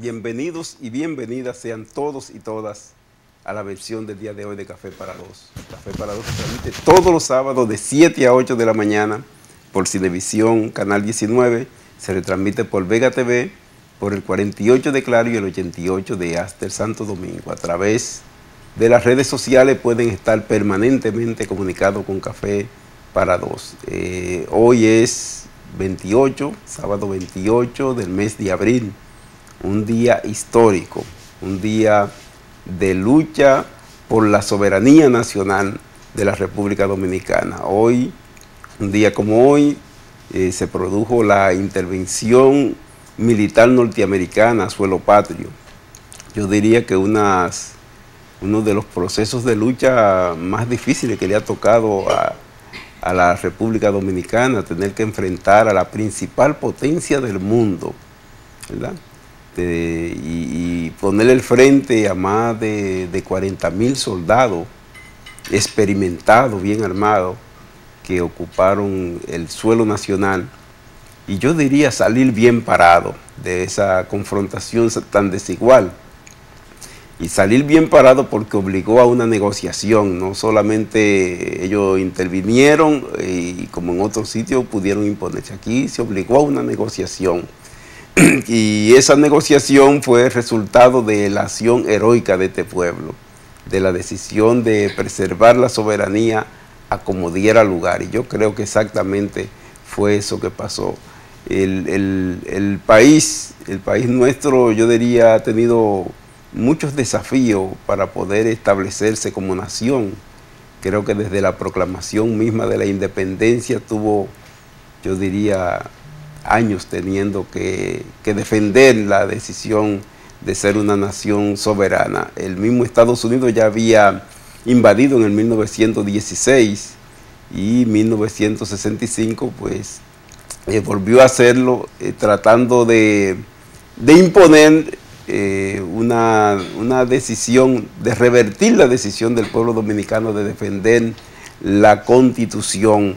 Bienvenidos y bienvenidas sean todos y todas a la versión del día de hoy de Café para Dos. Café para Dos se transmite todos los sábados de 7 a 8 de la mañana por Cinevisión, Canal 19. Se retransmite por Vega TV, por el 48 de Claro y el 88 de Aster Santo Domingo. A través de las redes sociales pueden estar permanentemente comunicados con Café para Dos. Hoy es 28, sábado 28 del mes de abril. Un día histórico, un día de lucha por la soberanía nacional de la República Dominicana. Hoy, un día como hoy, se produjo la intervención militar norteamericana a suelo patrio. Yo diría que uno de los procesos de lucha más difíciles que le ha tocado a la República Dominicana, tener que enfrentar a la principal potencia del mundo, ¿verdad? Y ponerle el frente a más de 40.000 soldados experimentados, bien armados, que ocuparon el suelo nacional, y yo diría salir bien parado de esa confrontación tan desigual, y salir bien parado porque obligó a una negociación. No solamente ellos intervinieron y como en otros sitios pudieron imponerse, aquí se obligó a una negociación. Y esa negociación fue el resultado de la acción heroica de este pueblo, de la decisión de preservar la soberanía a como diera lugar. Y yo creo que exactamente fue eso que pasó. El país nuestro, yo diría, ha tenido muchos desafíos para poder establecerse como nación. Creo que desde la proclamación misma de la independencia tuvo, yo diría, años teniendo que defender la decisión de ser una nación soberana. El mismo Estados Unidos ya había invadido en el 1916 y 1965 pues volvió a hacerlo, tratando de imponer una decisión, de revertir la decisión del pueblo dominicano de defender la Constitución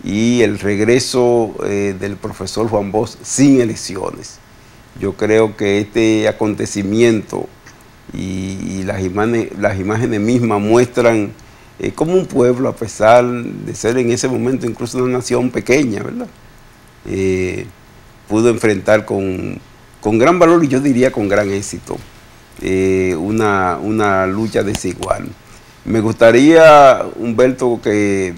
y el regreso del profesor Juan Bosch sin elecciones. Yo creo que este acontecimiento y las imágenes mismas muestran cómo un pueblo, a pesar de ser en ese momento incluso una nación pequeña, ¿verdad? Pudo enfrentar con gran valor y yo diría con gran éxito una lucha desigual. Me gustaría, Humberto, que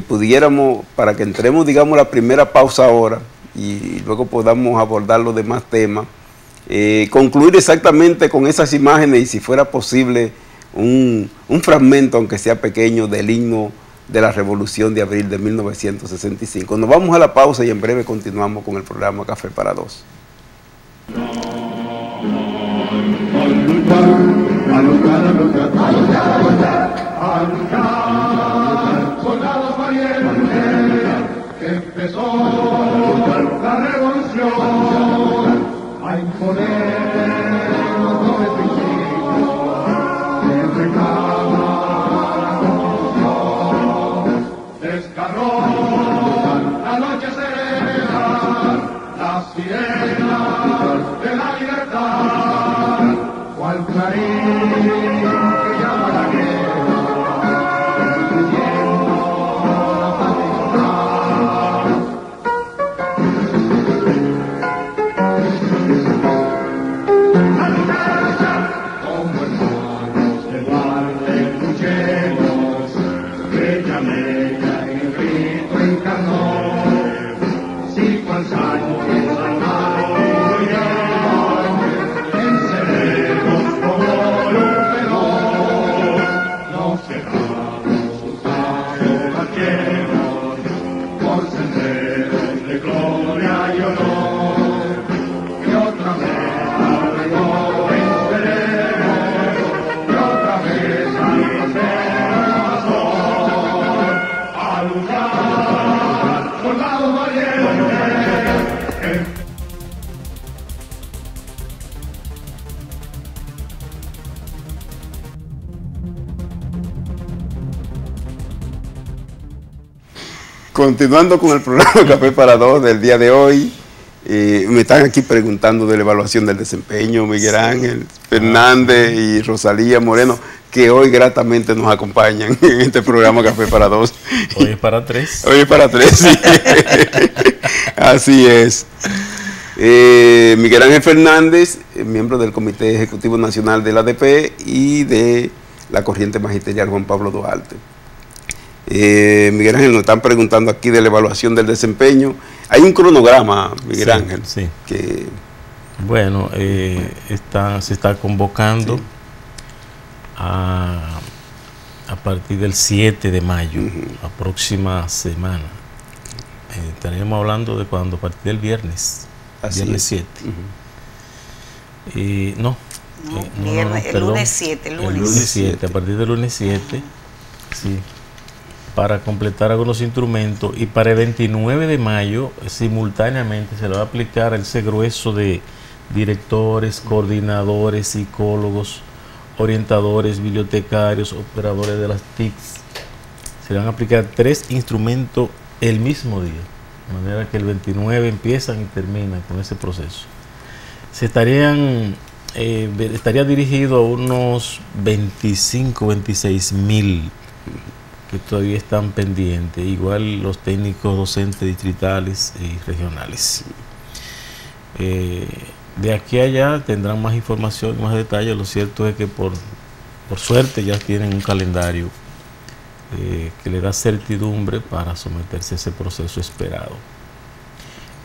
pudiéramos, para que entremos, digamos, la primera pausa ahora y luego podamos abordar los demás temas, concluir exactamente con esas imágenes y, si fuera posible, un fragmento, aunque sea pequeño, del himno de la Revolución de Abril de 1965. Nos vamos a la pausa y en breve continuamos con el programa Café para Dos. Soldados valientes, empezó la revolución a imponer los nueve principios que reclama la Constitución. Descargó la noche serena las sirenas de la libertad, cual clarín que llama la guerra. Continuando con el programa Café para Dos del día de hoy, Me están aquí preguntando de la evaluación del desempeño, Miguel Ángel Fernández y Rosalía Moreno, que hoy gratamente nos acompañan en este programa Café para Dos. Hoy es para tres. Hoy es para tres, sí. Así es. Miguel Ángel Fernández, miembro del Comité Ejecutivo Nacional de la ADP y de la Corriente Magisterial Juan Pablo Duarte. Miguel Ángel, nos están preguntando aquí de la evaluación del desempeño. Hay un cronograma, Miguel Ángel. Sí. Que, bueno, se está convocando a partir del 7 de mayo, la próxima semana. Estaremos hablando de cuando, a partir del viernes. Viernes 7. El lunes 7. El lunes 7, a partir del lunes 7, sí, para completar algunos instrumentos, y para el 29 de mayo simultáneamente se le va a aplicar ese grueso de directores, coordinadores, psicólogos, orientadores, bibliotecarios, operadores de las TICs. Se le van a aplicar 3 instrumentos el mismo día, de manera que el 29 empiezan y terminan con ese proceso. Estaría dirigido a unos 25, 26 mil que todavía están pendientes, igual los técnicos docentes distritales y regionales. De aquí a allá tendrán más información, más detalles. Lo cierto es que por suerte ya tienen un calendario que le da certidumbre para someterse a ese proceso esperado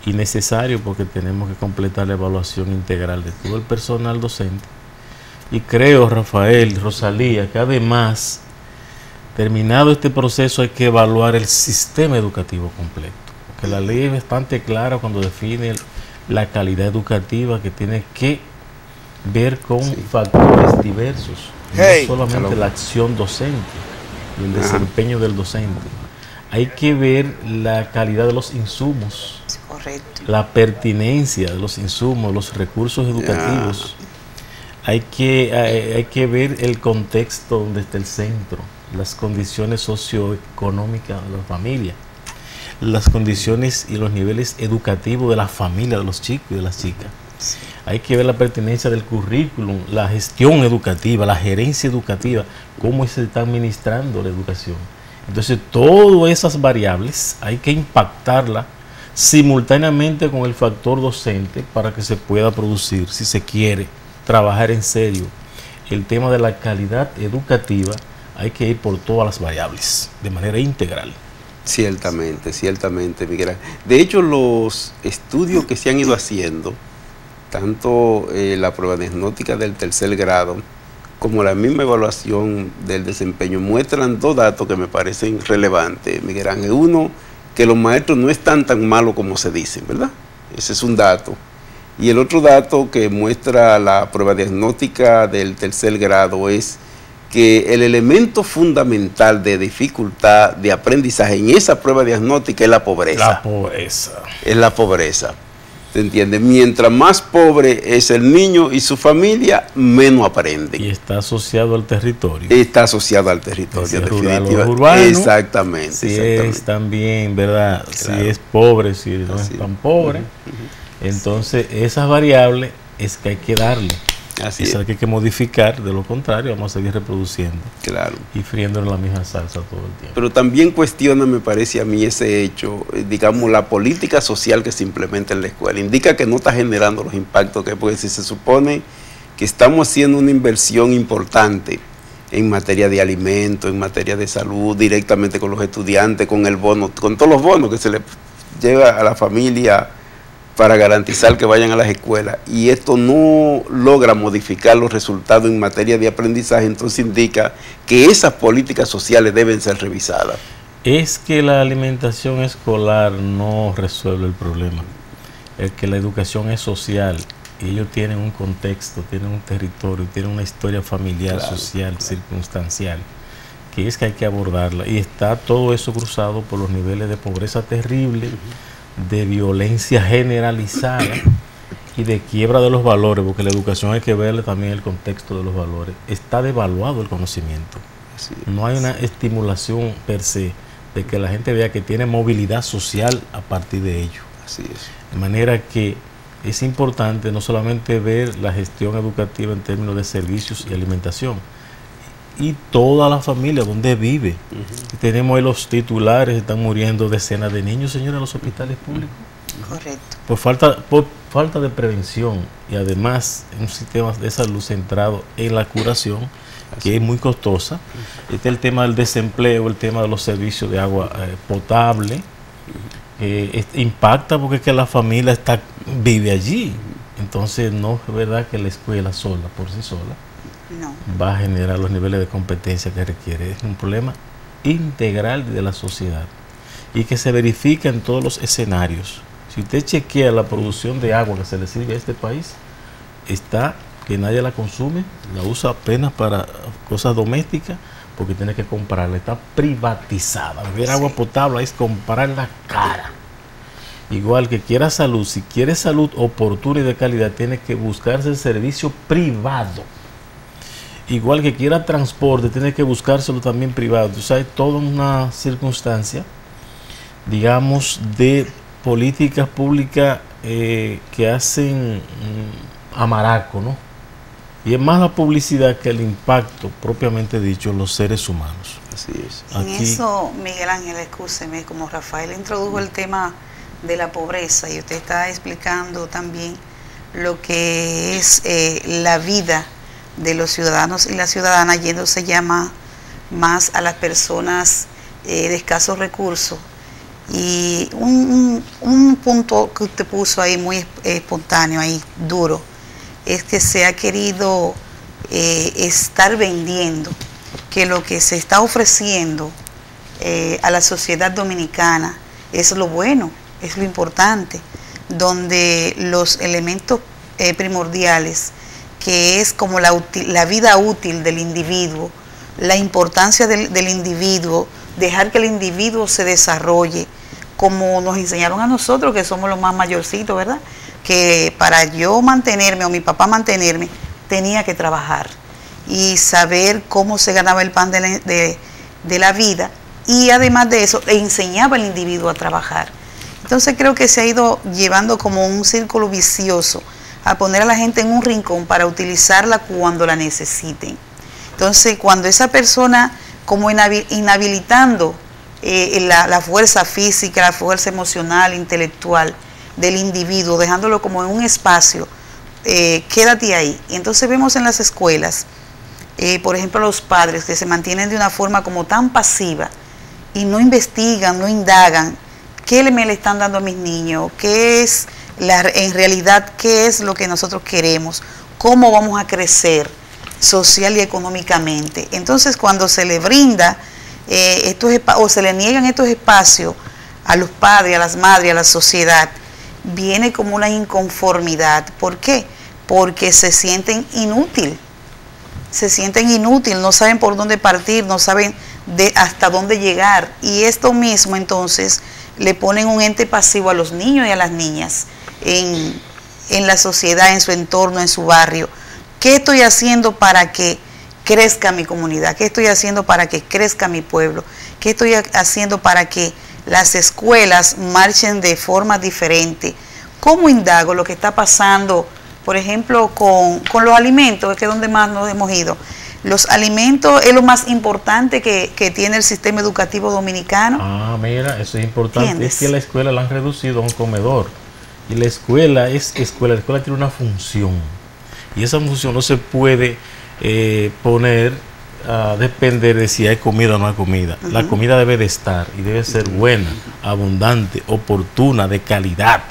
y necesario, porque tenemos que completar la evaluación integral de todo el personal docente. Y creo, Rafael, Rosalía, que además, terminado este proceso, hay que evaluar el sistema educativo completo, porque la ley es bastante clara cuando define la calidad educativa, que tiene que ver con factores diversos, no solamente la acción docente y el desempeño del docente. Hay que ver la calidad de los insumos, la pertinencia de los insumos, los recursos educativos. Hay que ver el contexto donde está el centro, las condiciones socioeconómicas de la familia, las condiciones y los niveles educativos de la familia, de los chicos y de las chicas. Hay que ver la pertinencia del currículum, la gestión educativa, la gerencia educativa, cómo se está administrando la educación. Entonces, todas esas variables hay que impactarlas simultáneamente con el factor docente para que se pueda producir, si se quiere trabajar en serio el tema de la calidad educativa. Hay que ir por todas las variables de manera integral. Ciertamente, ciertamente, Miguel. De hecho, los estudios que se han ido haciendo, tanto la prueba diagnóstica del tercer grado como la misma evaluación del desempeño, muestran 2 datos que me parecen relevantes, Miguel Ángel. Uno, que los maestros no están tan malos como se dicen, ¿verdad? Ese es un dato. Y el otro dato que muestra la prueba diagnóstica del tercer grado es que el elemento fundamental de dificultad de aprendizaje en esa prueba diagnóstica es la pobreza. La pobreza. Es la pobreza. ¿Te entiendes? Mientras más pobre es el niño y su familia, menos aprende. Y está asociado al territorio. Está asociado al territorio, definitivamente. Urbano, exactamente. Si es también, ¿verdad? Claro. Si es pobre, si no es tan pobre. Entonces, esas variables es que hay que darle. Así es. Que hay que modificar, de lo contrario vamos a seguir reproduciendo. Claro. Y friendo en la misma salsa todo el tiempo. Pero también cuestiona, me parece a mí, ese hecho, digamos, la política social que se implementa en la escuela. Indica que no está generando los impactos que, porque si se supone que estamos haciendo una inversión importante en materia de alimentos, en materia de salud, directamente con los estudiantes, con el bono, con todos los bonos que se le lleva a la familia para garantizar que vayan a las escuelas, y esto no logra modificar los resultados en materia de aprendizaje, entonces indica que esas políticas sociales deben ser revisadas. Es que la alimentación escolar no resuelve el problema. Es que la educación es social y ellos tienen un contexto, tienen un territorio, tienen una historia familiar, social, circunstancial, que es que hay que abordarla, y está todo eso cruzado por los niveles de pobreza terrible, de violencia generalizada y de quiebra de los valores, porque la educación hay que verle también el contexto de los valores. Está devaluado el conocimiento. No hay una estimulación per se de que la gente vea que tiene movilidad social a partir de ello. Así es. De manera que es importante no solamente ver la gestión educativa en términos de servicios y alimentación, y toda la familia donde vive. Tenemos ahí los titulares, están muriendo decenas de niños, señores, en los hospitales públicos. Correcto. Por falta de prevención, y además en un sistema de salud centrado en la curación, que es muy costosa. Este es el tema del desempleo, el tema de los servicios de agua potable. Impacta porque es que la familia vive allí. Entonces no es verdad que la escuela sola, por sí sola, no va a generar los niveles de competencia que requiere. Es un problema integral de la sociedad y que se verifica en todos los escenarios. Si usted chequea la producción de agua que se le sirve a este país, está que nadie la consume, la usa apenas para cosas domésticas, porque tiene que comprarla, está privatizada. Beber agua potable es comprarla cara. Igual que quiera salud, si quiere salud oportuna y de calidad, tiene que buscarse el servicio privado. Igual que quiera transporte, tiene que buscárselo también privado. O sea, hay toda una circunstancia, digamos, de políticas públicas que hacen amaraco, ¿no? Y es más la publicidad que el impacto propiamente dicho en los seres humanos. Así es. En eso, Miguel Ángel, excúseme, como Rafael introdujo el tema de la pobreza y usted está explicando también lo que es la vida de los ciudadanos y las ciudadanas, yéndose ya más a las personas de escasos recursos. Y un punto que usted puso ahí muy espontáneo, ahí duro, es que se ha querido estar vendiendo que lo que se está ofreciendo a la sociedad dominicana es lo bueno, es lo importante, donde los elementos primordiales, que es como la vida útil del individuo, la importancia del individuo, dejar que el individuo se desarrolle, como nos enseñaron a nosotros, que somos los más mayorcitos, ¿verdad? Que para yo mantenerme o mi papá mantenerme, tenía que trabajar y saber cómo se ganaba el pan de la vida, y además de eso, le enseñaba al individuo a trabajar. Entonces creo que se ha ido llevando como un círculo vicioso a poner a la gente en un rincón para utilizarla cuando la necesiten. Entonces, cuando esa persona, como inhabilitando la fuerza física, la fuerza emocional, intelectual del individuo, dejándolo como en un espacio, quédate ahí. Y entonces vemos en las escuelas, por ejemplo, los padres que se mantienen de una forma como tan pasiva y no investigan, no indagan, ¿qué me le están dando a mis niños? ¿Qué es en realidad, qué es lo que nosotros queremos? ¿Cómo vamos a crecer social y económicamente? Entonces, cuando se le brinda o se le niegan estos espacios a los padres, a las madres, a la sociedad, viene como una inconformidad. ¿Por qué? Porque se sienten inútil, no saben por dónde partir, no saben hasta dónde llegar, y esto mismo entonces le ponen un ente pasivo a los niños y a las niñas en la sociedad, en su entorno, en su barrio. ¿Qué estoy haciendo para que crezca mi comunidad? ¿Qué estoy haciendo para que crezca mi pueblo? ¿Qué estoy haciendo para que las escuelas marchen de forma diferente? ¿Cómo indago lo que está pasando, por ejemplo, con los alimentos, que es donde más nos hemos ido? Los alimentos es lo más importante que tiene el sistema educativo dominicano. Ah, mira, eso es importante. ¿Entiendes? Es que la escuela la han reducido a un comedor. Y la escuela es escuela. La escuela tiene una función. Y esa función no se puede poner a depender de si hay comida o no hay comida. La comida debe de estar y debe ser buena, abundante, oportuna, de calidad.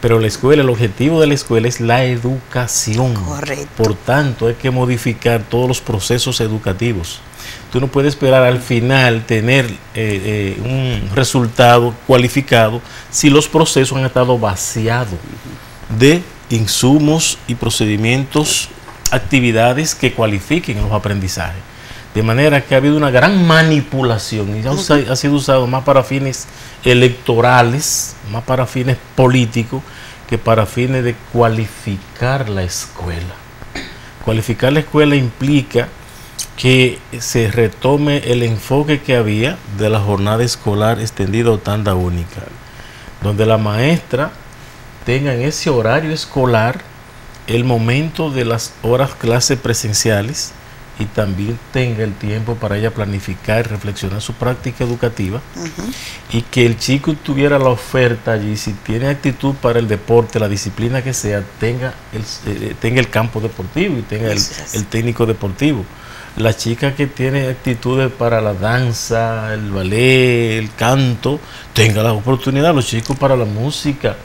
Pero la escuela, el objetivo de la escuela es la educación. Correcto. Por tanto, hay que modificar todos los procesos educativos. Tú no puedes esperar al final tener un resultado cualificado si los procesos han estado vaciados de insumos y procedimientos, actividades que cualifiquen los aprendizajes. De manera que ha habido una gran manipulación y ha sido usado más para fines electorales, más para fines políticos, que para fines de cualificar la escuela. Cualificar la escuela implica que se retome el enfoque que había de la jornada escolar extendida o tanda única. donde la maestra tenga en ese horario escolar el momento de las horas clases presenciales y también tenga el tiempo para ella planificar y reflexionar su práctica educativa, y que el chico tuviera la oferta allí, si tiene actitud para el deporte, la disciplina que sea, tenga el campo deportivo y tenga el técnico deportivo. La chica que tiene actitudes para la danza, el ballet, el canto, tenga la oportunidad, los chicos para la música.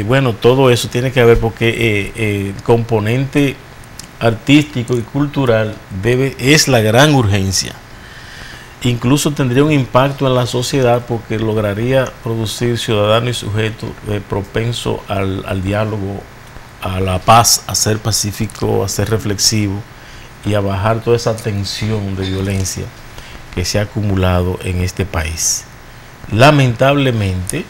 Bueno, todo eso tiene que haber, porque el componente artístico y cultural es la gran urgencia. Incluso tendría un impacto en la sociedad, porque lograría producir ciudadanos y sujetos propensos al diálogo, a la paz, a ser pacífico, a ser reflexivo y a bajar toda esa tensión de violencia que se ha acumulado en este país. Lamentablemente,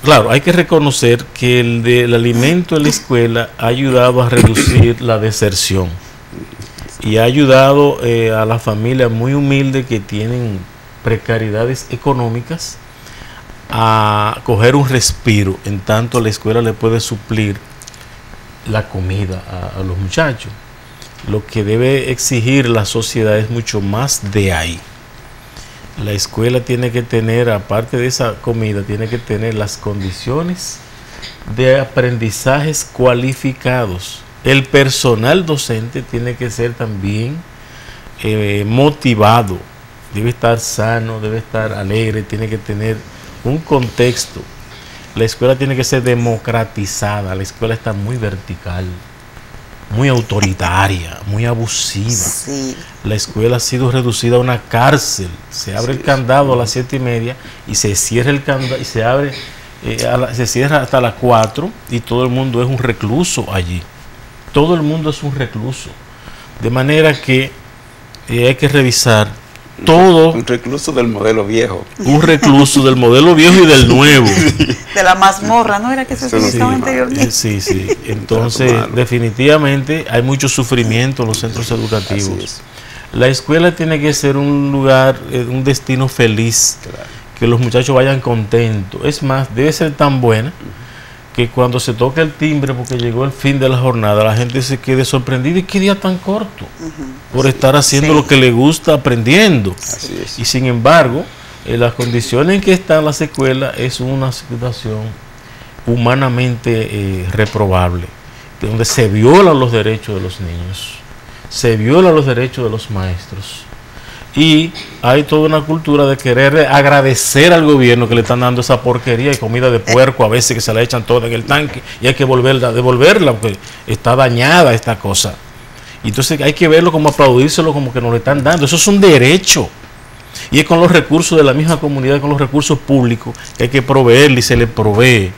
claro, hay que reconocer que el alimento en la escuela ha ayudado a reducir la deserción y ha ayudado a las familias muy humildes que tienen precariedades económicas a coger un respiro, en tanto la escuela le puede suplir la comida a los muchachos. Lo que debe exigir la sociedad es mucho más de ahí. La escuela tiene que tener, aparte de esa comida, tiene que tener las condiciones de aprendizajes cualificados. El personal docente tiene que ser también motivado, debe estar sano, debe estar alegre, tiene que tener un contexto. La escuela tiene que ser democratizada. La escuela está muy vertical, muy autoritaria, muy abusiva. Sí. La escuela ha sido reducida a una cárcel. Se abre el candado a las 7:30 y se cierra el candado y se abre, se cierra hasta las 4, y todo el mundo es un recluso allí. Todo el mundo es un recluso. De manera que hay que revisar todo. Un recluso del modelo viejo. Un recluso del modelo viejo y del nuevo. De la mazmorra, ¿no era que se utilizaba anteriormente? Sí, sí. Entonces, definitivamente hay mucho sufrimiento en los centros educativos. La escuela tiene que ser un lugar, un destino feliz, que los muchachos vayan contentos. Es más, debe ser tan buena que cuando se toque el timbre, porque llegó el fin de la jornada, la gente se quede sorprendida. ¿Y qué día tan corto? Por estar haciendo lo que le gusta, aprendiendo. Así es. Y sin embargo, las condiciones en que están las escuelas es una situación humanamente reprobable, donde se violan los derechos de los niños, se violan los derechos de los maestros, y hay toda una cultura de querer agradecer al gobierno que le están dando esa porquería y comida de puerco, a veces que se la echan toda en el tanque y hay que devolverla porque está dañada esta cosa. Y entonces hay que verlo como aplaudírselo, como que nos lo están dando. Eso es un derecho. Y es con los recursos de la misma comunidad, con los recursos públicos, que hay que proveerle, y se le provee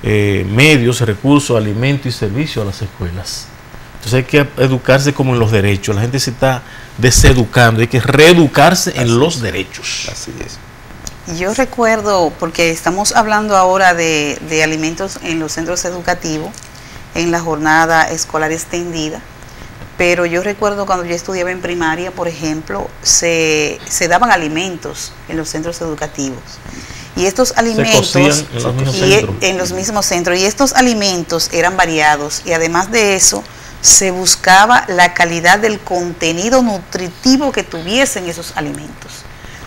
medios, recursos, alimentos y servicios a las escuelas. Entonces hay que educarse como en los derechos. La gente se está deseducando, hay que reeducarse en los derechos. Así es. Yo recuerdo, porque estamos hablando ahora de alimentos en los centros educativos, en la jornada escolar extendida, pero yo recuerdo cuando yo estudiaba en primaria, por ejemplo, se daban alimentos en los centros educativos. Y estos alimentos en los mismos centros, y estos alimentos eran variados, y además de eso se buscaba la calidad del contenido nutritivo que tuviesen esos alimentos.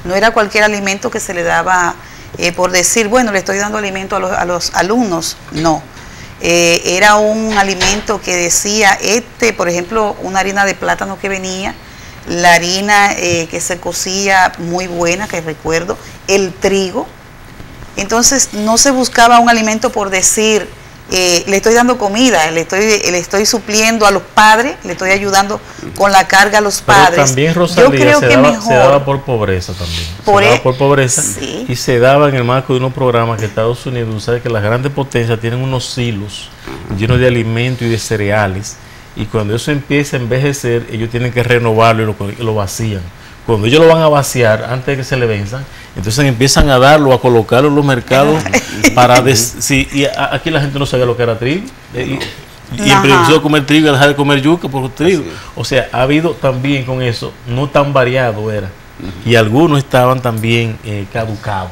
No era cualquier alimento que se le daba por decir, bueno, le estoy dando alimento a los alumnos. No, era un alimento que decía, por ejemplo, una harina de plátano que venía, la harina que se cocía muy buena, que recuerdo, el trigo. Entonces no se buscaba un alimento por decir, le estoy dando comida, le estoy supliendo a los padres, le estoy ayudando con la carga a los padres. Pero también, Rosalía, yo creo que se daba por pobreza también. Por pobreza, sí. Y se daba en el marco de unos programas que Estados Unidos, sabe que las grandes potencias tienen unos silos llenos de alimentos y de cereales, y cuando eso empieza a envejecer, ellos tienen que renovarlo y lo vacían. Cuando ellos lo van a vaciar, antes de que se le venzan, entonces empiezan a darlo, a colocarlo en los mercados para... y aquí la gente no sabía lo que era trigo. Y empezó a comer trigo y a dejar de comer yuca por trigo. O sea, ha habido también con eso, no tan variado era. Y algunos estaban también caducados.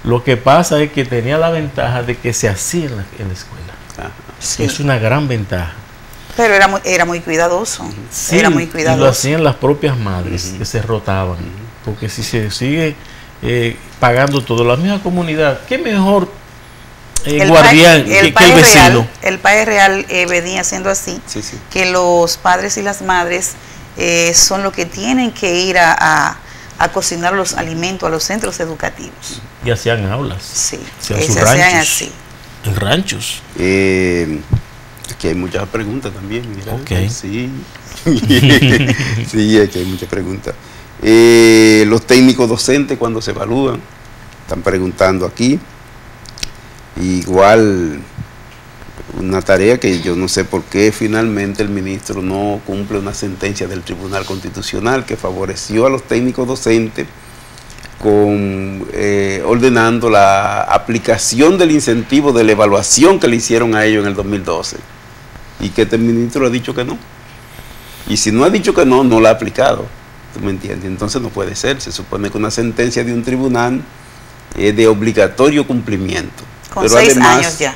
Lo que pasa es que tenía la ventaja de que se hacía en la escuela. Ajá. Sí. Es una gran ventaja. Pero era muy cuidadoso. Sí, Era muy y lo cuidadoso. hacían las propias madres que se rotaban. Porque si se sigue pagando todo, la misma comunidad, ¿qué mejor guardián que el vecino? El PAE real venía siendo así, Sí, sí. que los padres y las madres son los que tienen que ir a cocinar los alimentos a los centros educativos. Y hacían aulas. Sí, Hacían se sus hacían ranchos. así. En ranchos. Aquí hay muchas preguntas también. Mira. Ok. Sí. Sí, aquí hay muchas preguntas. Los técnicos docentes cuando se evalúan, están preguntando aquí. Igual, una tarea que yo no sé por qué finalmente el ministro no cumple una sentencia del Tribunal Constitucional que favoreció a los técnicos docentes con ordenando la aplicación del incentivo de la evaluación que le hicieron a ellos en el 2012 y que este ministro ha dicho que no. Y si no ha dicho que no, no la ha aplicado. ¿Tú me entiendes? Entonces no puede ser. Se supone que una sentencia de un tribunal es de obligatorio cumplimiento. Con Pero 6 además, años ya.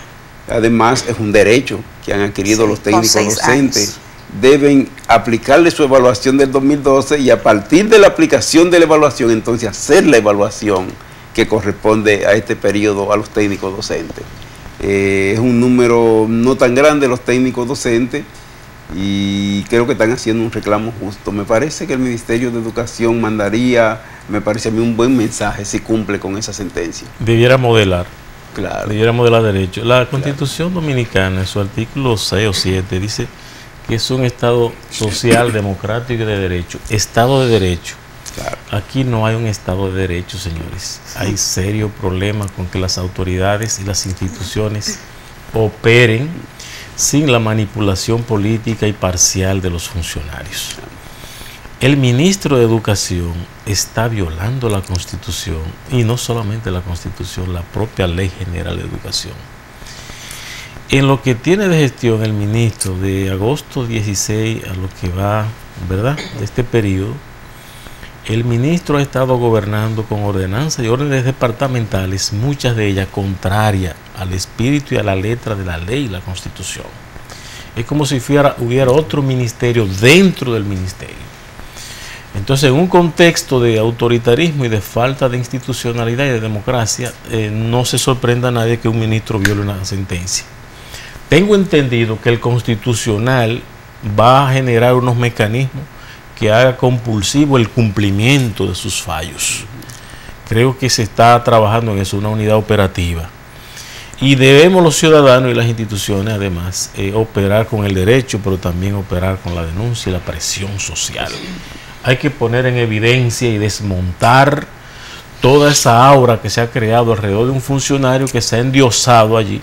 Además es un derecho que han adquirido Sí, los con técnicos 6 docentes. años. Deben aplicarle su evaluación del 2012 y a partir de la aplicación de la evaluación, entonces hacer la evaluación que corresponde a este periodo a los técnicos docentes. Es un número no tan grande los técnicos docentes y creo que están haciendo un reclamo justo. Me parece que el Ministerio de Educación mandaría, me parece a mí, un buen mensaje si cumple con esa sentencia. Debiera modelar. Claro. Debiera modelar derecho. La Constitución Dominicana, en su artículo 6 o 7, dice que es un Estado social, democrático y de derecho. Estado de derecho. Claro. Aquí no hay un Estado de derecho, señores. Hay serio problema con que las autoridades y las instituciones operen sin la manipulación política y parcial de los funcionarios. El ministro de Educación está violando la Constitución, y no solamente la Constitución, la propia Ley General de Educación. En lo que tiene de gestión el ministro de agosto 16 a lo que va, ¿verdad?, de este periodo, el ministro ha estado gobernando con ordenanzas y órdenes departamentales, muchas de ellas contrarias al espíritu y a la letra de la ley y la Constitución. Es como si hubiera otro ministerio dentro del ministerio. Entonces, en un contexto de autoritarismo y de falta de institucionalidad y de democracia, no se sorprenda a nadie que un ministro viole una sentencia. Tengo entendido que el Constitucional va a generar unos mecanismos que haga compulsivo el cumplimiento de sus fallos. Creo que se está trabajando en eso, una unidad operativa. Y debemos los ciudadanos y las instituciones, además, operar con el derecho, pero también operar con la denuncia y la presión social. Hay que poner en evidencia y desmontar toda esa aura que se ha creado alrededor de un funcionario que se ha endiosado allí,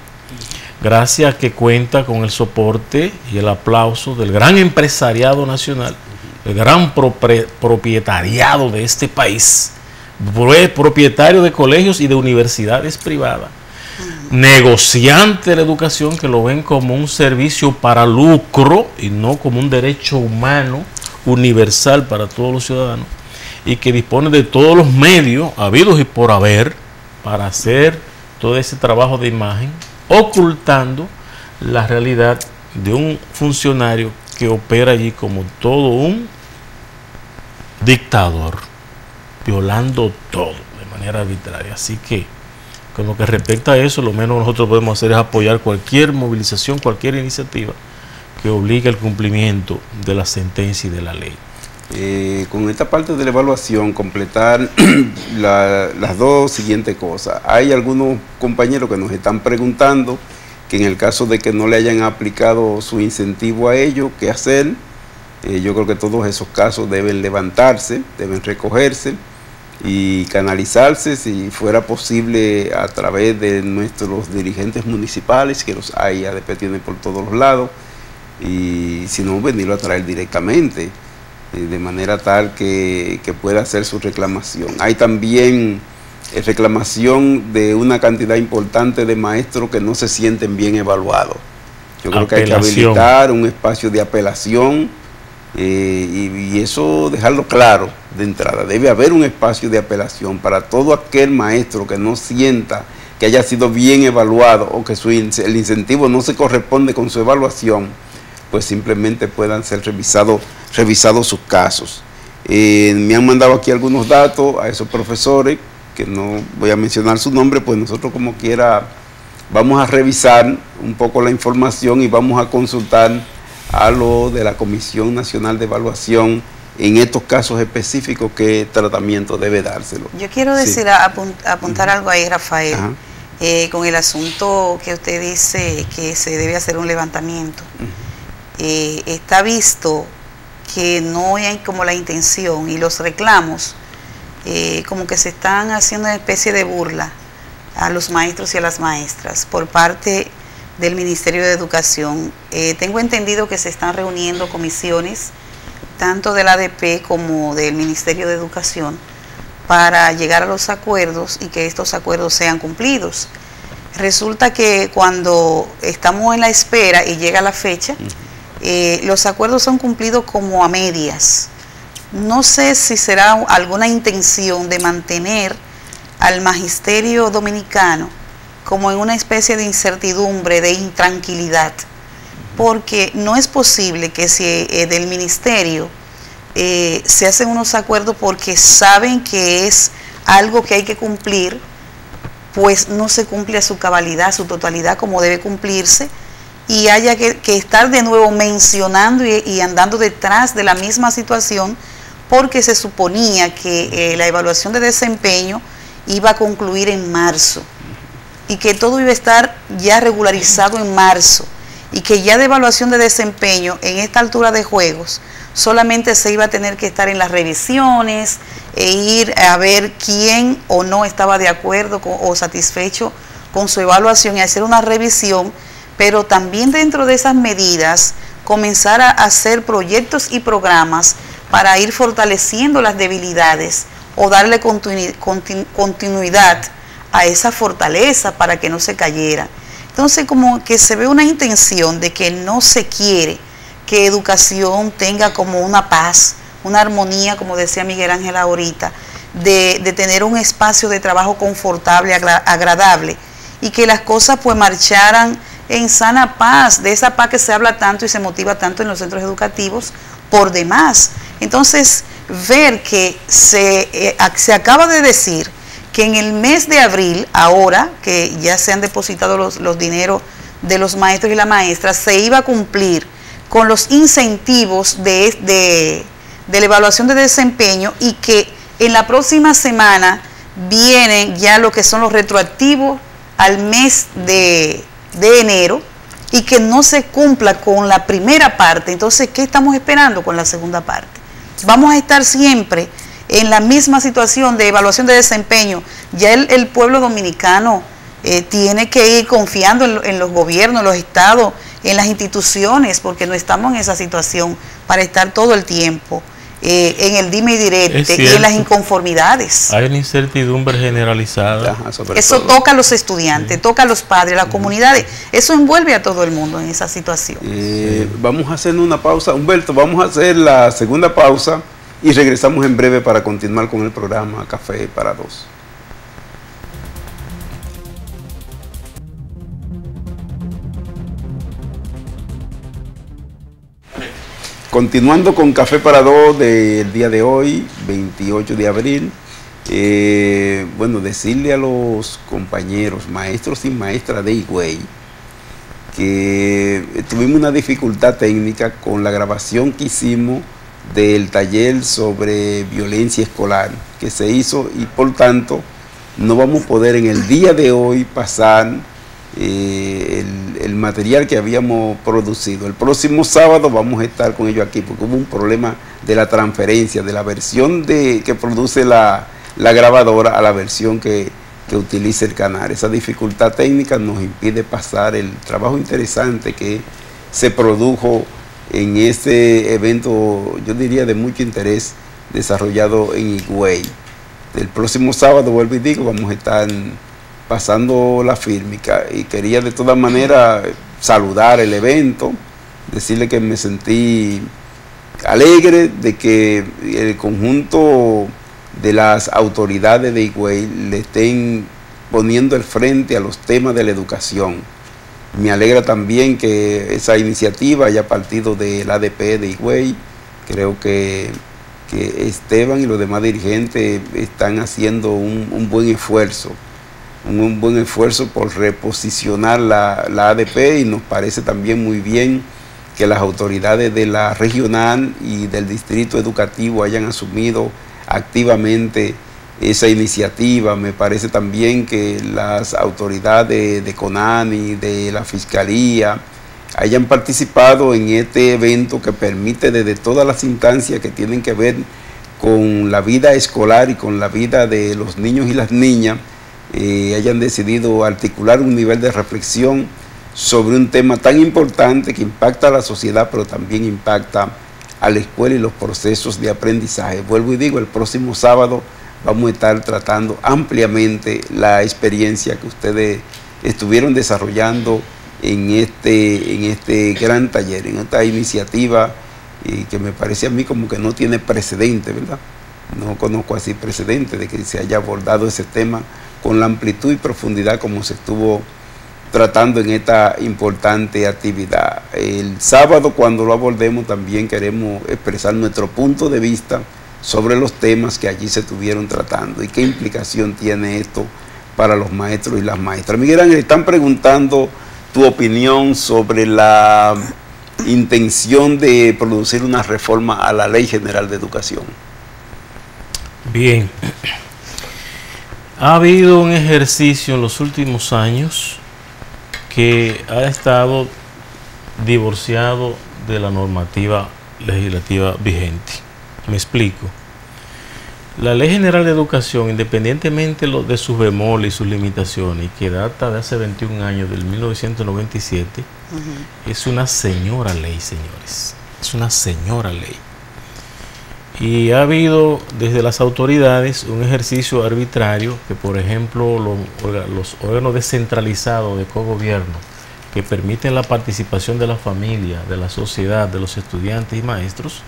gracias a que cuenta con el soporte y el aplauso del gran empresariado nacional, el gran propietariado de este país, propietario de colegios y de universidades privadas, negociante de la educación que lo ven como un servicio para lucro y no como un derecho humano universal para todos los ciudadanos, y que dispone de todos los medios habidos y por haber para hacer todo ese trabajo de imagen, ocultando la realidad de un funcionario que opera allí como todo un dictador, violando todo de manera arbitraria. Así que, con lo que respecta a eso, lo menos nosotros podemos hacer es apoyar cualquier movilización, cualquier iniciativa que obligue al cumplimiento de la sentencia y de la ley. Con esta parte de la evaluación, completar las dos siguientes cosas. Hay algunos compañeros que nos están preguntando que en el caso de que no le hayan aplicado su incentivo a ellos, ¿qué hacer? Yo creo que todos esos casos deben levantarse, deben recogerse y canalizarse, si fuera posible, a través de nuestros dirigentes municipales, que los hay, ADP tiene por todos los lados, y si no, venirlo a traer directamente, de manera tal que pueda hacer su reclamación. Hay también reclamación de una cantidad importante de maestros que no se sienten bien evaluados. Yo creo que hay que habilitar un espacio de apelación Y eso dejarlo claro de entrada. Debe haber un espacio de apelación para todo aquel maestro que no sienta que haya sido bien evaluado o que el incentivo no se corresponde con su evaluación, pues simplemente puedan ser revisados sus casos. Me han mandado aquí algunos datos a esos profesores, que no voy a mencionar su nombre, pues nosotros como quiera vamos a revisar un poco la información y vamos a consultar a lo de la Comisión Nacional de Evaluación en estos casos específicos qué tratamiento debe dárselo. Yo quiero decir, apuntar algo ahí, Rafael, con el asunto que usted dice que se debe hacer un levantamiento. Está visto que no hay como la intención y los reclamos como que se están haciendo una especie de burla a los maestros y a las maestras por parte del Ministerio de Educación. Tengo entendido que se están reuniendo comisiones tanto del ADP como del Ministerio de Educación para llegar a los acuerdos y que estos acuerdos sean cumplidos. Resulta que cuando estamos en la espera y llega la fecha, los acuerdos son cumplidos como a medias. No sé si será alguna intención de mantener al magisterio dominicano como en una especie de incertidumbre, de intranquilidad, porque no es posible que si del ministerio se hacen unos acuerdos porque saben que es algo que hay que cumplir, pues no se cumple a su cabalidad, a su totalidad como debe cumplirse, y haya que estar de nuevo mencionando y andando detrás de la misma situación, porque se suponía que la evaluación de desempeño iba a concluir en marzo y que todo iba a estar ya regularizado en marzo y que ya de evaluación de desempeño en esta altura de juegos solamente se iba a tener que estar en las revisiones e ir a ver quién o no estaba de acuerdo o satisfecho con su evaluación y hacer una revisión, pero también dentro de esas medidas comenzar a hacer proyectos y programas para ir fortaleciendo las debilidades o darle continuidad a esa fortaleza para que no se cayera. Entonces como que se ve una intención de que no se quiere que educación tenga como una paz, una armonía, como decía Miguel Ángel ahorita, de tener un espacio de trabajo confortable, agradable, y que las cosas pues marcharan en sana paz, de esa paz que se habla tanto y se motiva tanto en los centros educativos por demás. Entonces, ver que se acaba de decir que en el mes de abril, ahora que ya se han depositado los dineros de los maestros y las maestras, se iba a cumplir con los incentivos de la evaluación de desempeño y que en la próxima semana vienen ya lo que son los retroactivos al mes de enero y que no se cumpla con la primera parte. Entonces, ¿qué estamos esperando con la segunda parte? Vamos a estar siempre en la misma situación de evaluación de desempeño. Ya el pueblo dominicano tiene que ir confiando en los gobiernos, en los estados, en las instituciones, porque no estamos en esa situación para estar todo el tiempo en el dime y direte y en las inconformidades. Hay una incertidumbre generalizada. Eso toca a los estudiantes, toca a los padres, a las comunidades. Eso envuelve a todo el mundo en esa situación. Vamos a hacer una pausa. Humberto, vamos a hacer la segunda pausa y regresamos en breve para continuar con el programa Café para Dos. Continuando con Café para Dos del día de hoy, 28 de abril, bueno, decirle a los compañeros, maestros y maestras de Higüey, que tuvimos una dificultad técnica con la grabación que hicimos del taller sobre violencia escolar que se hizo y por tanto no vamos a poder en el día de hoy pasar el material que habíamos producido. El próximo sábado vamos a estar con ellos aquí porque hubo un problema de la transferencia de la versión que produce la grabadora a la versión que utiliza el canal. Esa dificultad técnica nos impide pasar el trabajo interesante que se produjo en este evento, yo diría de mucho interés, desarrollado en Higüey. El próximo sábado, vuelvo y digo, vamos a estar pasando la fílmica y quería de todas maneras saludar el evento, decirle que me sentí alegre de que el conjunto de las autoridades de Higüey le estén poniendo el frente a los temas de la educación. Me alegra también que esa iniciativa haya partido del ADP de Higüey. Creo que Esteban y los demás dirigentes están haciendo un buen esfuerzo. Un buen esfuerzo por reposicionar la ADP, y nos parece también muy bien que las autoridades de la regional y del distrito educativo hayan asumido activamente esa iniciativa. Me parece también que las autoridades de CONANI, de la Fiscalía, hayan participado en este evento que permite desde todas las instancias que tienen que ver con la vida escolar y con la vida de los niños y las niñas, hayan decidido articular un nivel de reflexión sobre un tema tan importante que impacta a la sociedad, pero también impacta a la escuela y los procesos de aprendizaje. Vuelvo y digo, el próximo sábado vamos a estar tratando ampliamente la experiencia que ustedes estuvieron desarrollando en este gran taller, en esta iniciativa que me parece a mí como que no tiene precedente, ¿verdad? No conozco así precedente de que se haya abordado ese tema con la amplitud y profundidad como se estuvo tratando en esta importante actividad. El sábado, cuando lo abordemos, también queremos expresar nuestro punto de vista sobre los temas que allí se estuvieron tratando y qué implicación tiene esto para los maestros y las maestras. Miguel Ángel, están preguntando tu opinión sobre la intención de producir una reforma a la Ley General de Educación. Bien, ha habido un ejercicio en los últimos años que ha estado divorciado de la normativa legislativa vigente. Me explico. La Ley General de Educación, independientemente de sus bemoles y sus limitaciones, que data de hace 21 años, del 1997, es una señora ley, señores. Es una señora ley. Y ha habido desde las autoridades un ejercicio arbitrario que, por ejemplo, los órganos descentralizados de cogobierno que permiten la participación de la familia, de la sociedad, de los estudiantes y maestros,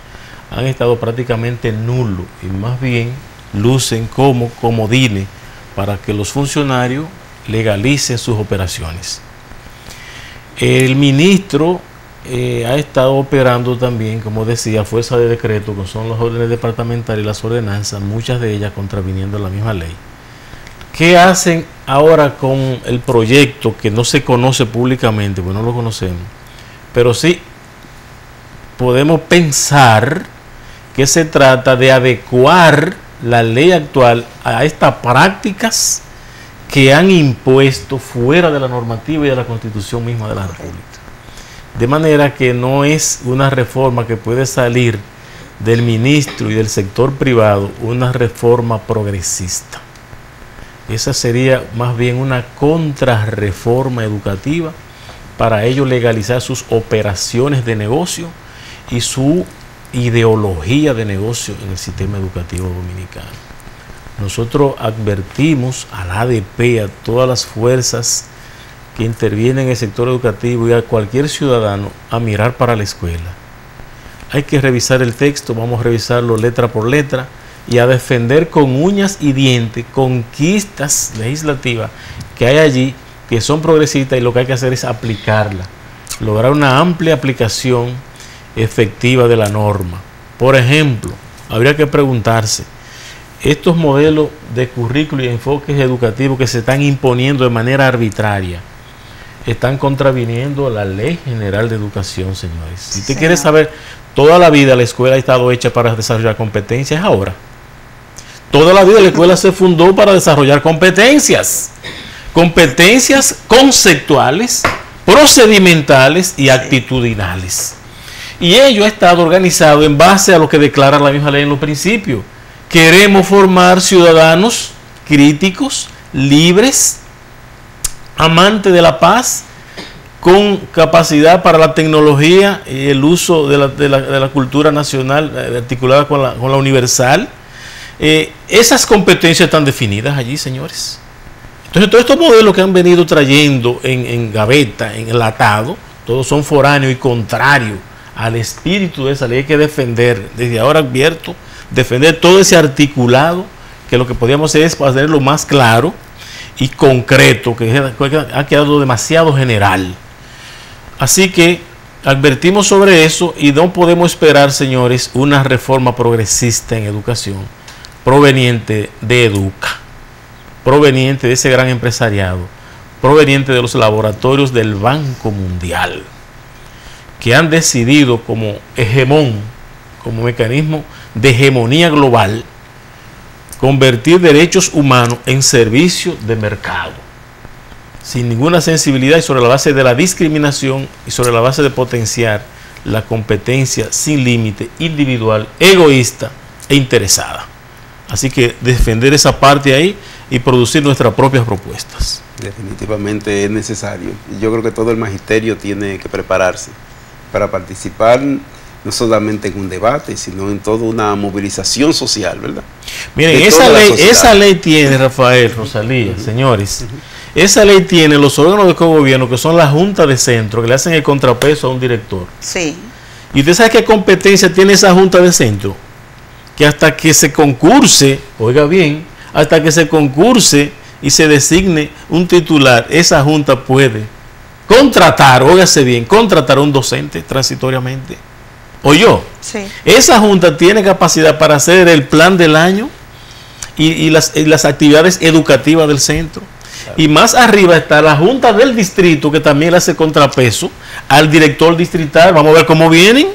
han estado prácticamente nulos y más bien lucen como comodines para que los funcionarios legalicen sus operaciones. El ministro ha estado operando también, como decía, a fuerza de decreto, que son las órdenes departamentales y las ordenanzas, muchas de ellas contraviniendo la misma ley. ¿Qué hacen ahora con el proyecto que no se conoce públicamente? Pues no lo conocemos, pero sí podemos pensar que se trata de adecuar la ley actual a estas prácticas que han impuesto fuera de la normativa y de la Constitución misma de la República. De manera que no es una reforma que puede salir del ministro y del sector privado, una reforma progresista. Esa sería más bien una contrarreforma educativa para ello legalizar sus operaciones de negocio y su ideología de negocio en el sistema educativo dominicano. Nosotros advertimos al ADP, a todas las fuerzas que intervienen en el sector educativo y a cualquier ciudadano a mirar para la escuela. Hay que revisar el texto, vamos a revisarlo letra por letra y a defender con uñas y dientes conquistas legislativas que hay allí que son progresistas, y lo que hay que hacer es aplicarla, lograr una amplia aplicación efectiva de la norma. Por ejemplo, habría que preguntarse, estos modelos de currículo y enfoques educativos que se están imponiendo de manera arbitraria, están contraviniendo la Ley General de Educación, señores. Si usted quiere saber, toda la vida la escuela ha estado hecha para desarrollar competencias, ahora. Toda la vida la escuela se fundó para desarrollar competencias. Competencias conceptuales, procedimentales y actitudinales. Y ello ha estado organizado en base a lo que declara la misma ley en los principios. Queremos formar ciudadanos críticos, libres, amantes de la paz, con capacidad para la tecnología y el uso de la cultura nacional articulada con la universal. Esas competencias están definidas allí, señores. Entonces, todos estos modelos que han venido trayendo en gaveta, en enlatado, todos son foráneos y contrarios al espíritu de esa ley. Hay que defender, desde ahora advierto, defender todo ese articulado, que lo que podríamos hacer es hacerlo más claro y concreto, que ha quedado demasiado general. Así que advertimos sobre eso y no podemos esperar, señores, una reforma progresista en educación proveniente de Educa, proveniente de ese gran empresariado, proveniente de los laboratorios del Banco Mundial, que han decidido como hegemón, como mecanismo de hegemonía global, convertir derechos humanos en servicio de mercado, sin ninguna sensibilidad y sobre la base de la discriminación y sobre la base de potenciar la competencia sin límite, individual, egoísta e interesada. Así que defender esa parte ahí y producir nuestras propias propuestas. Definitivamente es necesario. Y yo creo que todo el magisterio tiene que prepararse para participar no solamente en un debate, sino en toda una movilización social, ¿verdad? Miren, esa ley tiene, Rafael, Rosalía, señores, esa ley tiene los órganos de cogobierno, que son la junta de centro, que le hacen el contrapeso a un director. Sí. ¿Y usted sabe qué competencia tiene esa junta de centro? Que hasta que se concurse, oiga bien, hasta que se concurse y se designe un titular, esa junta puede contratar, óigase bien, contratar a un docente transitoriamente. ¿Oyó? Sí. Esa junta tiene capacidad para hacer el plan del año y las actividades educativas del centro. Claro. Y más arriba está la junta del distrito, que también le hace contrapeso al director distrital. Vamos a ver cómo vienen,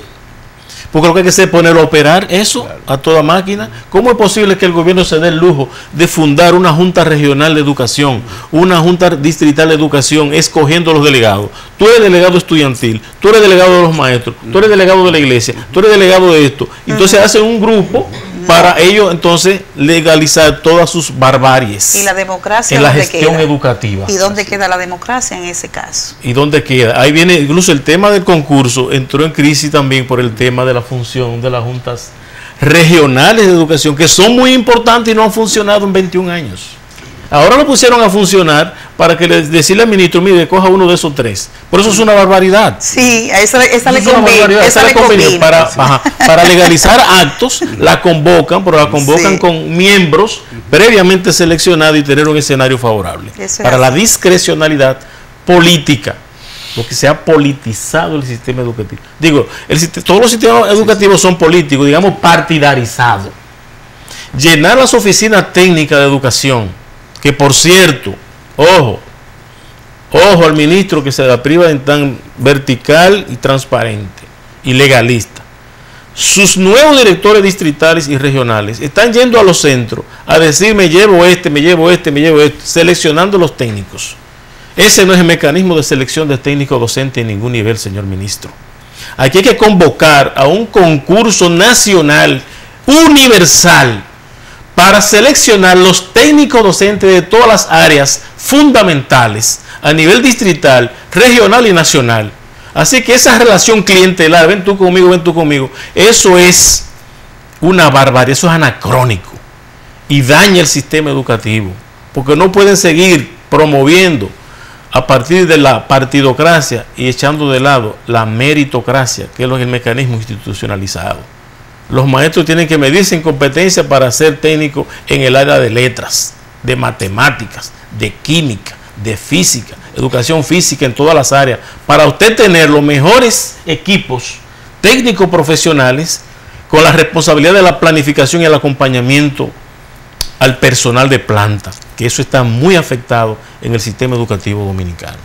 porque lo que hay que hacer es ponerlo a operar eso, claro, a toda máquina. ¿Cómo es posible que el gobierno se dé el lujo de fundar una junta regional de educación, una junta distrital de educación, escogiendo los delegados? Tú eres delegado estudiantil, tú eres delegado de los maestros, tú eres delegado de la iglesia, tú eres delegado de esto. Entonces hacen un grupo para ellos entonces legalizar todas sus barbaries. ¿Y la democracia en la gestión educativa? ¿Y dónde queda la democracia en ese caso? ¿Y dónde queda? Ahí viene, incluso el tema del concurso entró en crisis también por el tema de la función de las juntas regionales de educación, que son muy importantes y no han funcionado en 21 años. Ahora lo pusieron a funcionar para que decirle al ministro, mire, coja uno de esos 3. Por eso es una barbaridad. Sí, a esa le conviene. Para legalizar actos, la convocan, pero la convocan con miembros previamente seleccionados y tener un escenario favorable. Para la discrecionalidad política, porque se ha politizado el sistema educativo. Digo, todos los sistemas educativos son políticos, digamos partidarizados. Llenar las oficinas técnicas de educación, que por cierto, ojo al ministro que se la priva de tan vertical y transparente y legalista. Sus nuevos directores distritales y regionales están yendo a los centros a decir me llevo este, seleccionando los técnicos. Ese no es el mecanismo de selección de técnicos docentes en ningún nivel, señor ministro. Aquí hay que convocar a un concurso nacional universal para seleccionar los técnicos docentes de todas las áreas fundamentales a nivel distrital, regional y nacional. Así que esa relación clientelar, ven tú conmigo, eso es una barbarie, eso es anacrónico y daña el sistema educativo, porque no pueden seguir promoviendo a partir de la partidocracia y echando de lado la meritocracia, que es el mecanismo institucionalizado. Los maestros tienen que medirse en competencia para ser técnicos en el área de letras, de matemáticas, de química, de física, educación física en todas las áreas, para usted tener los mejores equipos técnicos profesionales con la responsabilidad de la planificación y el acompañamiento al personal de planta, que eso está muy afectado en el sistema educativo dominicano.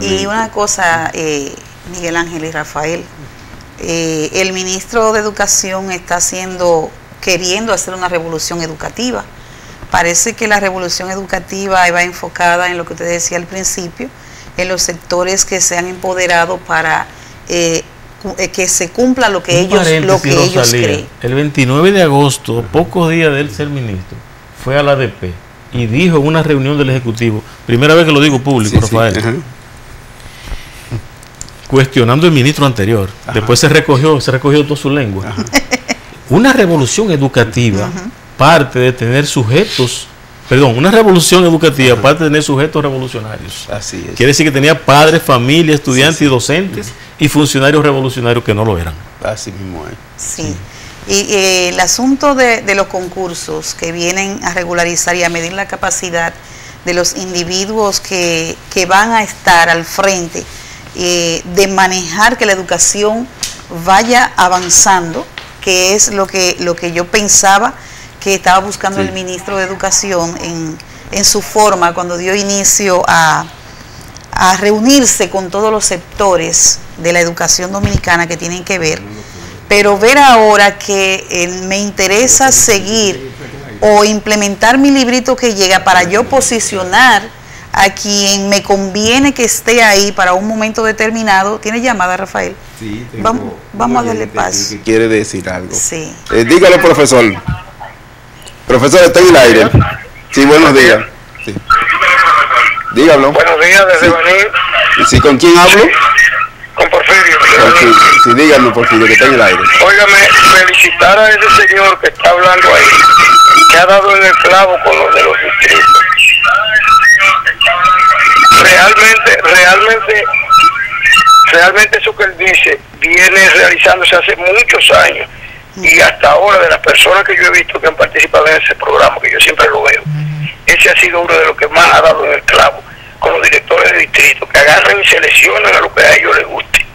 Y una cosa, Miguel Ángel y Rafael, el ministro de Educación está queriendo hacer una revolución educativa. Parece que la revolución educativa va enfocada en lo que usted decía al principio, en los sectores que se han empoderado para que se cumpla lo que ellos creen. El 29 de agosto, pocos días de él ser ministro, fue a la ADP y dijo en una reunión del Ejecutivo, primera vez que lo digo público, Rafael, cuestionando el ministro anterior. Después se recogió toda su lengua. Una revolución educativa parte de tener sujetos, una revolución educativa parte de tener sujetos revolucionarios. Así es. Quiere decir que tenía padres, familia, estudiantes y docentes y funcionarios revolucionarios que no lo eran. Así mismo es. Sí. Y el asunto de los concursos que vienen a regularizar y a medir la capacidad de los individuos que van a estar al frente de manejar que la educación vaya avanzando, que es lo que yo pensaba que estaba buscando el ministro de Educación en su forma cuando dio inicio a reunirse con todos los sectores de la educación dominicana que tienen que ver, pero ver ahora que me interesa seguir o implementar mi librito que llega para yo posicionar a quien me conviene que esté ahí para un momento determinado. ¿Tiene llamada, Rafael? Sí, vamos a darle paso. Que quiere decir algo. Sí. Dígalo, profesor. Profesor, está en el aire. Sí, buenos días. Sí. Dígalo. Buenos días, desde Sí. Baní, Sí, ¿con quién hablo? con Porfirio. Sí, sí, dígame, Porfirio, que está en el aire. Óigame, felicitar a ese señor que está hablando ahí, que ha dado en el clavo con los de los distritos. Realmente eso que él dice viene realizándose hace muchos años, y hasta ahora, de las personas que yo he visto que han participado en ese programa, que yo siempre lo veo, ese ha sido uno de los que más ha dado en el clavo con los directores de distrito, que agarran y seleccionan a lo que a ellos les guste,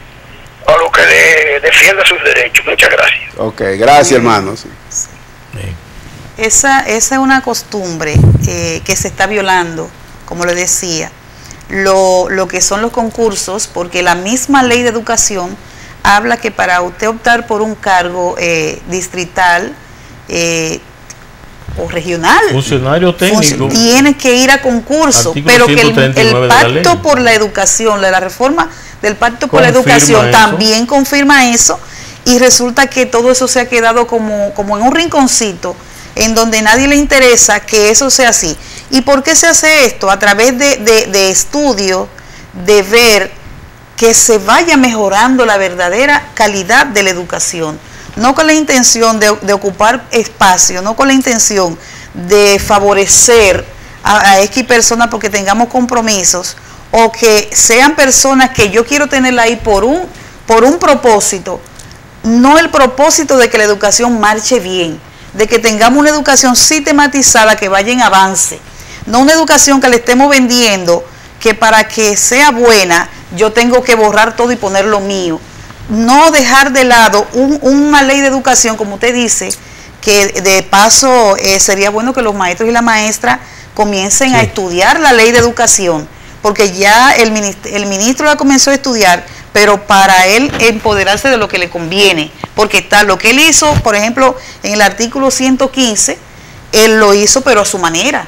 a lo que le defienda sus derechos. Muchas gracias. Ok, gracias, hermano. Sí. Esa es una costumbre que se está violando, como le decía, lo que son los concursos, porque la misma ley de educación habla que para usted optar por un cargo distrital o regional, Funcionario técnico. tiene que ir a concurso, Artículo pero que 139 el de la ley. pacto por la educación, la reforma del pacto por la Confirma educación eso. también confirma eso, y resulta que todo eso se ha quedado como en un rinconcito en donde nadie le interesa que eso sea así. ¿Y por qué se hace esto? A través de estudios, de ver que se vaya mejorando la verdadera calidad de la educación, no con la intención de ocupar espacio, no con la intención de favorecer a X personas porque tengamos compromisos, o que sean personas que yo quiero tenerla ahí por un propósito, no el propósito de que la educación marche bien, de que tengamos una educación sistematizada que vaya en avance, no una educación que le estemos vendiendo que para que sea buena yo tengo que borrar todo y poner lo mío. No dejar de lado una ley de educación, como usted dice, que de paso sería bueno que los maestros y las maestras comiencen a estudiar la ley de educación, porque ya el ministro la comenzó a estudiar, pero para él empoderarse de lo que le conviene, porque está lo que él hizo, por ejemplo, en el artículo 115, él lo hizo pero a su manera,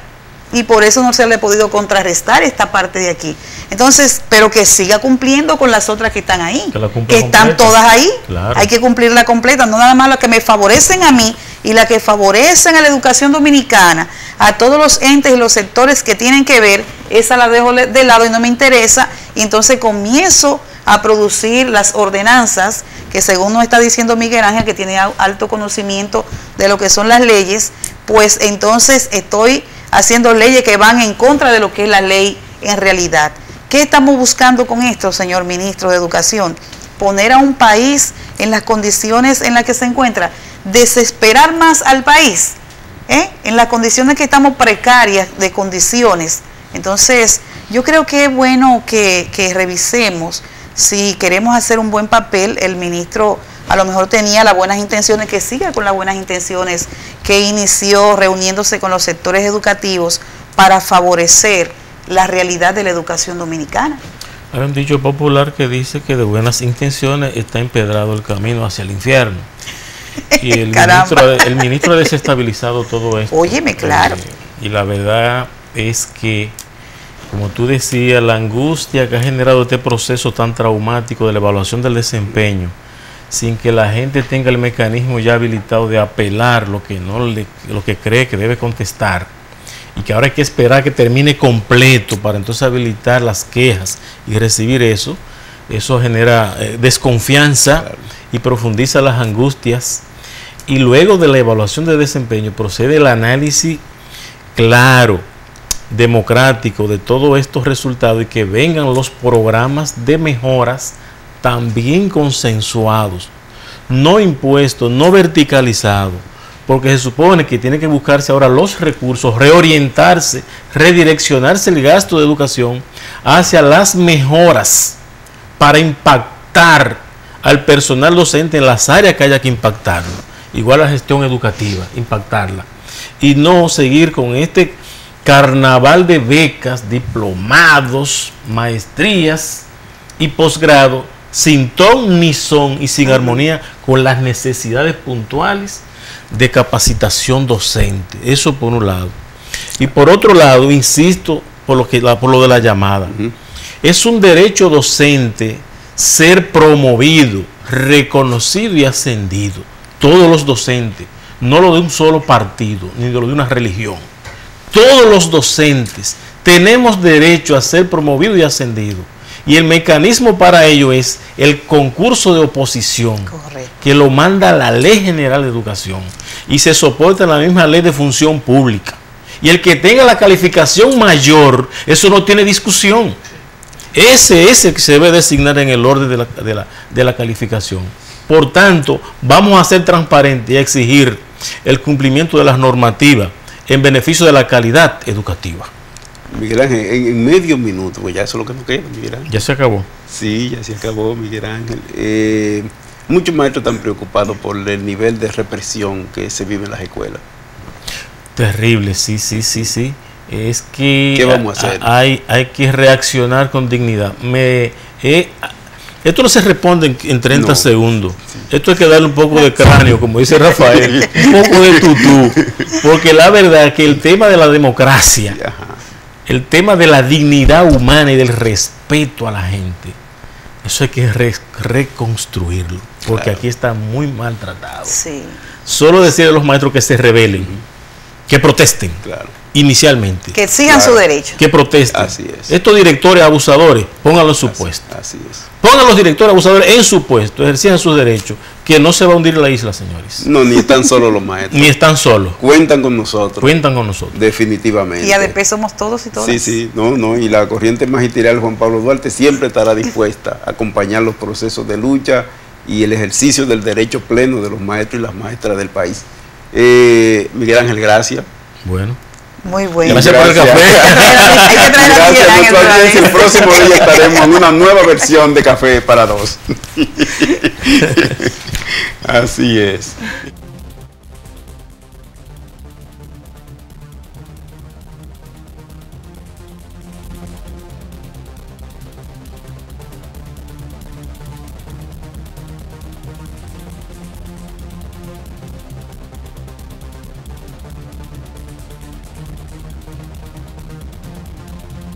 y por eso no se le ha podido contrarrestar esta parte de aquí. Entonces, pero que siga cumpliendo con las otras que están ahí, que están todas ahí. Claro. Hay que cumplirla completa, no nada más las que me favorecen a mí y las que favorecen a la educación dominicana, a todos los entes y los sectores que tienen que ver, esa la dejo de lado y no me interesa, y entonces comienzo a producir las ordenanzas que, según nos está diciendo Miguel Ángel, que tiene alto conocimiento de lo que son las leyes, pues entonces estoy haciendo leyes que van en contra de lo que es la ley en realidad. ¿Qué estamos buscando con esto, señor ministro de Educación? Poner a un país en las condiciones en las que se encuentra, desesperar más al país, en las condiciones que estamos precarias de condiciones. Entonces, yo creo que es bueno que revisemos si queremos hacer un buen papel. El ministro a lo mejor tenía las buenas intenciones, que siga con las buenas intenciones que inició reuniéndose con los sectores educativos para favorecer la realidad de la educación dominicana. Hay un dicho popular que dice que de buenas intenciones está empedrado el camino hacia el infierno. Y el ministro ha desestabilizado todo esto. Óyeme, claro. Y la verdad es que, como tú decías, la angustia que ha generado este proceso tan traumático de la evaluación del desempeño, sin que la gente tenga el mecanismo ya habilitado de apelar lo que cree que debe contestar, y que ahora hay que esperar que termine completo para entonces habilitar las quejas y recibir eso genera desconfianza, claro, y profundiza las angustias. Y luego de la evaluación de desempeño procede el análisis claro, democrático de todos estos resultados, y que vengan los programas de mejoras también consensuados, no impuestos, no verticalizados, porque se supone que tiene que buscarse ahora los recursos, reorientarse, redireccionarse el gasto de educación hacia las mejoras para impactar al personal docente en las áreas que haya que impactarlo. Igual la gestión educativa, impactarla. Y no seguir con este carnaval de becas, diplomados, maestrías y posgrado sin ton ni son y sin armonía con las necesidades puntuales de capacitación docente. Eso por un lado. Y por otro lado, insisto por lo de la llamada. Es un derecho docente ser promovido, reconocido y ascendido. Todos los docentes, no lo de un solo partido, ni de lo de una religión. Todos los docentes tenemos derecho a ser promovidos y ascendidos. Y el mecanismo para ello es el concurso de oposición, Correcto. que lo manda la Ley General de Educación y se soporta en la misma Ley de Función Pública. Y el que tenga la calificación mayor, eso no tiene discusión. Ese es el que se debe designar en el orden de la calificación. Por tanto, vamos a ser transparentes y a exigir el cumplimiento de las normativas en beneficio de la calidad educativa. Miguel Ángel, en medio minuto, pues ya eso es lo que nos queda, Miguel Ángel. Ya se acabó. Sí, ya se acabó, Miguel Ángel. Muchos maestros están preocupados por el nivel de represión que se vive en las escuelas. Terrible, sí. Es que ¿qué vamos a hacer? Hay que reaccionar con dignidad. Esto no se responde en 30 segundos. Sí. Esto hay que darle un poco de cráneo, como dice Rafael, un poco de tutú. Porque la verdad es que el tema de la democracia, el tema de la dignidad humana y del respeto a la gente, eso hay que reconstruirlo. Porque claro, aquí está muy maltratado. Sí. Solo decirle a los maestros que se rebelen, que protesten. Claro. Inicialmente. Que sigan su derecho. Que protesten. Así es. Estos directores abusadores, pónganlo en su puesto. Así es. Pongan a los directores abusadores en su puesto, ejercitan sus derechos, que no se va a hundir la isla, señores. No, ni están solos los maestros. Ni están solos. Cuentan con nosotros. Cuentan con nosotros. Definitivamente. Y ADP somos todos y todas. Sí, no, y la corriente magisterial Juan Pablo Duarte siempre estará dispuesta a acompañar los procesos de lucha y el ejercicio del derecho pleno de los maestros y las maestras del país. Miguel Ángel, gracias. Bueno. Muy bueno. Gracias por el café. Hay que traer gracias a nuestra audiencia. El próximo día estaremos en una nueva versión de Café para Dos. Así es.